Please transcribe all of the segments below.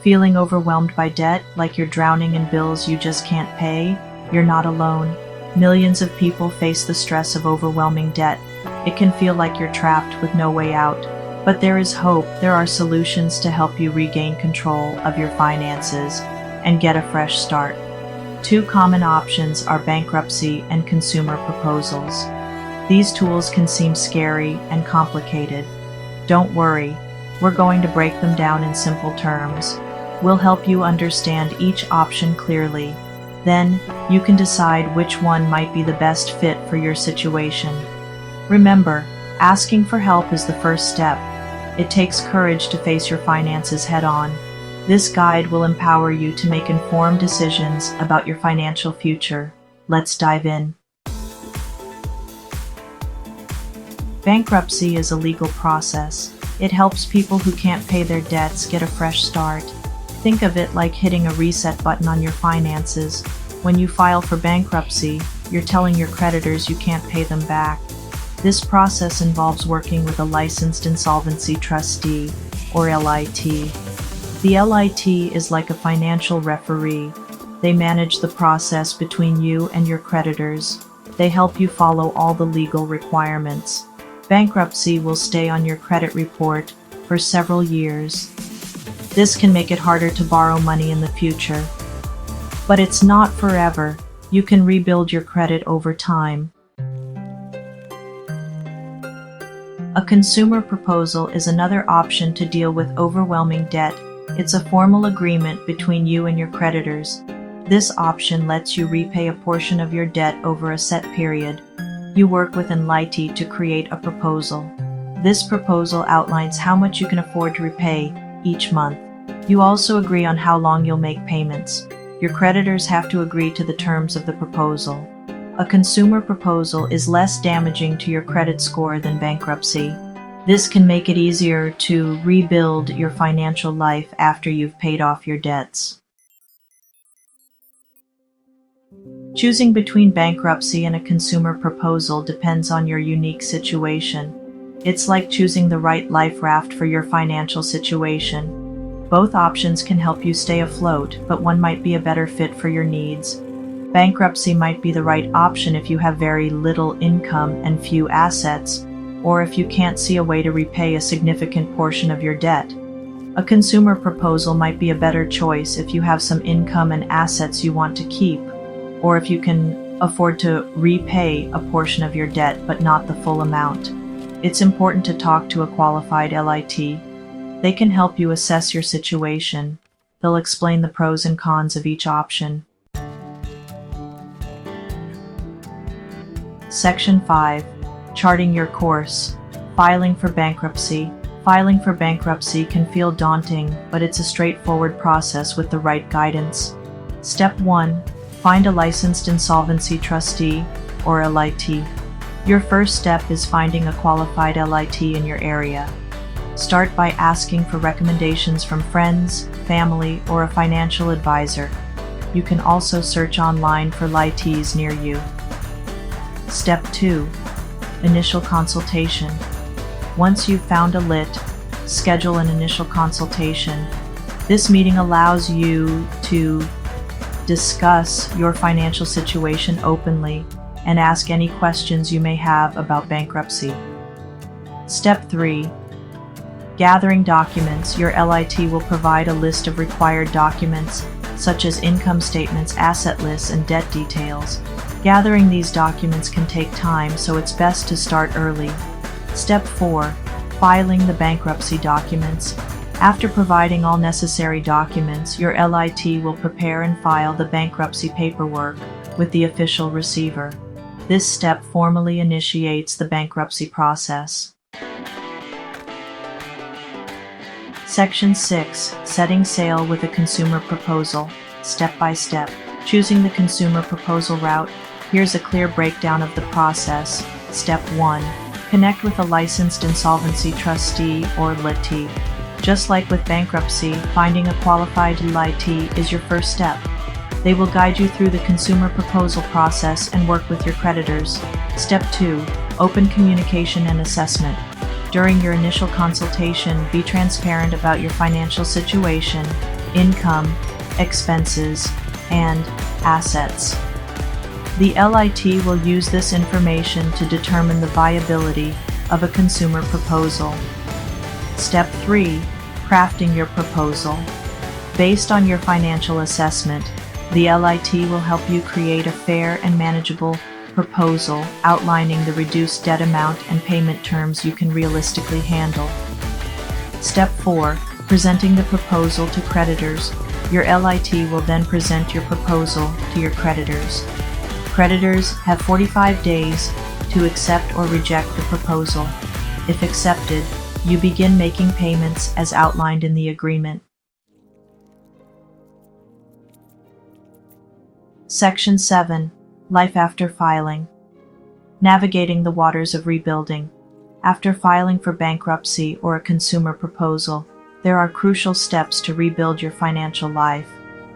Feeling overwhelmed by debt, like you're drowning in bills you just can't pay? You're not alone. Millions of people face the stress of overwhelming debt. It can feel like you're trapped with no way out. But there is hope. There are solutions to help you regain control of your finances and get a fresh start. Two common options are bankruptcy and consumer proposals. These tools can seem scary and complicated. Don't worry, we're going to break them down in simple terms. We'll help you understand each option clearly. Then, you can decide which one might be the best fit for your situation. Remember, asking for help is the first step. It takes courage to face your finances head-on. This guide will empower you to make informed decisions about your financial future. Let's dive in. Bankruptcy is a legal process. It helps people who can't pay their debts get a fresh start. Think of it like hitting a reset button on your finances. When you file for bankruptcy, you're telling your creditors you can't pay them back. This process involves working with a licensed insolvency trustee, or LIT. The LIT is like a financial referee. They manage the process between you and your creditors. They help you follow all the legal requirements. Bankruptcy will stay on your credit report for several years. This can make it harder to borrow money in the future. But it's not forever. You can rebuild your credit over time. A consumer proposal is another option to deal with overwhelming debt. It's a formal agreement between you and your creditors. This option lets you repay a portion of your debt over a set period. You work with an LIT to create a proposal. This proposal outlines how much you can afford to repay each month. You also agree on how long you'll make payments. Your creditors have to agree to the terms of the proposal. A consumer proposal is less damaging to your credit score than bankruptcy. This can make it easier to rebuild your financial life after you've paid off your debts. Choosing between bankruptcy and a consumer proposal depends on your unique situation. It's like choosing the right life raft for your financial situation. Both options can help you stay afloat, but one might be a better fit for your needs. Bankruptcy might be the right option if you have very little income and few assets, or if you can't see a way to repay a significant portion of your debt. A consumer proposal might be a better choice if you have some income and assets you want to keep, or if you can afford to repay a portion of your debt but not the full amount. It's important to talk to a qualified LIT. They can help you assess your situation. They'll explain the pros and cons of each option. Section 5. Charting your course. Filing for bankruptcy. Filing for bankruptcy can feel daunting, but it's a straightforward process with the right guidance. Step 1. Find a licensed insolvency trustee, or LIT. Your first step is finding a qualified LIT in your area. Start by asking for recommendations from friends, family, or a financial advisor. You can also search online for LITs near you. Step 2. Initial consultation. Once you've found a LIT, schedule an initial consultation. This meeting allows you to discuss your financial situation openly and ask any questions you may have about bankruptcy. Step 3. Gathering documents. Your LIT will provide a list of required documents, such as income statements, asset lists, and debt details. Gathering these documents can take time, so it's best to start early. Step 4. Filing the bankruptcy documents. After providing all necessary documents, your LIT will prepare and file the bankruptcy paperwork with the official receiver. This step formally initiates the bankruptcy process. Section 6. Setting sail with a consumer proposal. Step by step. Choosing the consumer proposal route. Here's a clear breakdown of the process. Step 1. Connect with a licensed insolvency trustee or LIT. Just like with bankruptcy, finding a qualified LIT is your first step. They will guide you through the consumer proposal process and work with your creditors. Step 2. Open communication and assessment. During your initial consultation, be transparent about your financial situation. income, expenses, and assets. The LIT will use this information to determine the viability of a consumer proposal. Step 3. Crafting your proposal. Based on your financial assessment, the LIT will help you create a fair and manageable proposal outlining the reduced debt amount and payment terms you can realistically handle. Step 4. Presenting the proposal to creditors. Your LIT will then present your proposal to your creditors. Creditors have 45 days to accept or reject the proposal. If accepted, you begin making payments as outlined in the agreement. Section 7. Life after filing. Navigating the waters of rebuilding. After filing for bankruptcy or a consumer proposal, there are crucial steps to rebuild your financial life.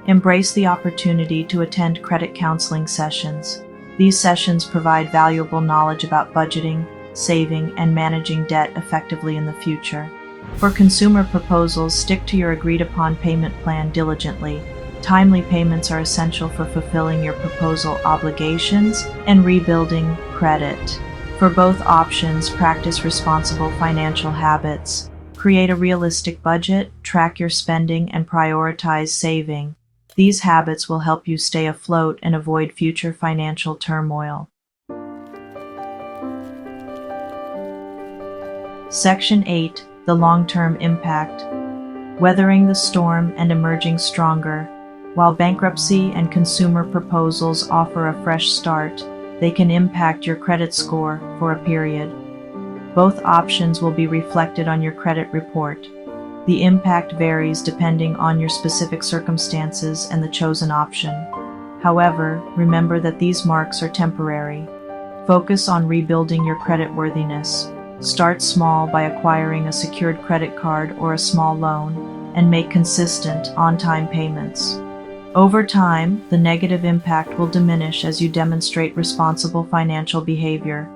Embrace the opportunity to attend credit counseling sessions. These sessions provide valuable knowledge about budgeting, saving, and managing debt effectively in the future. For consumer proposals, stick to your agreed-upon payment plan diligently. Timely payments are essential for fulfilling your proposal obligations and rebuilding credit. For both options, practice responsible financial habits. Create a realistic budget, track your spending, and prioritize saving. These habits will help you stay afloat and avoid future financial turmoil. Section 8. The long-term impact. Weathering the storm and emerging stronger. While bankruptcy and consumer proposals offer a fresh start, they can impact your credit score for a period. Both options will be reflected on your credit report. The impact varies depending on your specific circumstances and the chosen option. However, remember that these marks are temporary. Focus on rebuilding your creditworthiness. Start small by acquiring a secured credit card or a small loan, and make consistent, on-time payments. Over time, the negative impact will diminish as you demonstrate responsible financial behavior.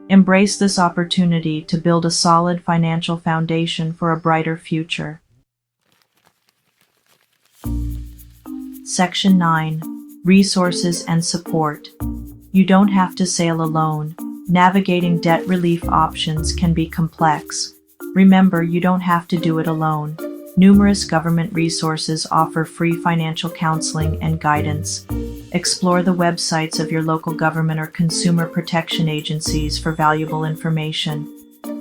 Embrace this opportunity to build a solid financial foundation for a brighter future. Section 9. Resources and support. You don't have to sail alone. Navigating debt relief options can be complex. Remember, you don't have to do it alone. Numerous government resources offer free financial counseling and guidance. Explore the websites of your local government or consumer protection agencies for valuable information.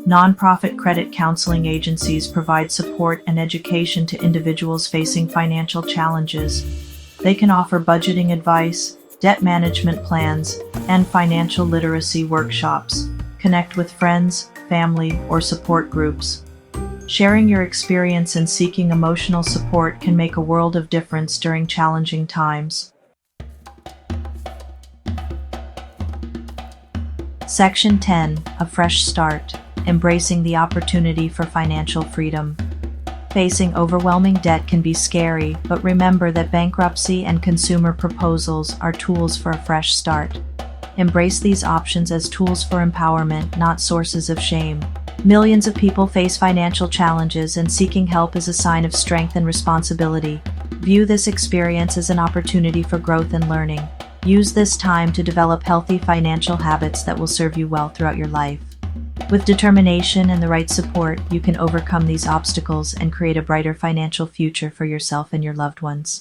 Nonprofit credit counseling agencies provide support and education to individuals facing financial challenges. They can offer budgeting advice, debt management plans, and financial literacy workshops. Connect with friends, family, or support groups. Sharing your experience and seeking emotional support can make a world of difference during challenging times. Section 10. A fresh start. Embracing the opportunity for financial freedom. Facing overwhelming debt can be scary, but remember that bankruptcy and consumer proposals are tools for a fresh start. Embrace these options as tools for empowerment, not sources of shame. Millions of people face financial challenges, and seeking help is a sign of strength and responsibility. View this experience as an opportunity for growth and learning. Use this time to develop healthy financial habits that will serve you well throughout your life. With determination and the right support, you can overcome these obstacles and create a brighter financial future for yourself and your loved ones.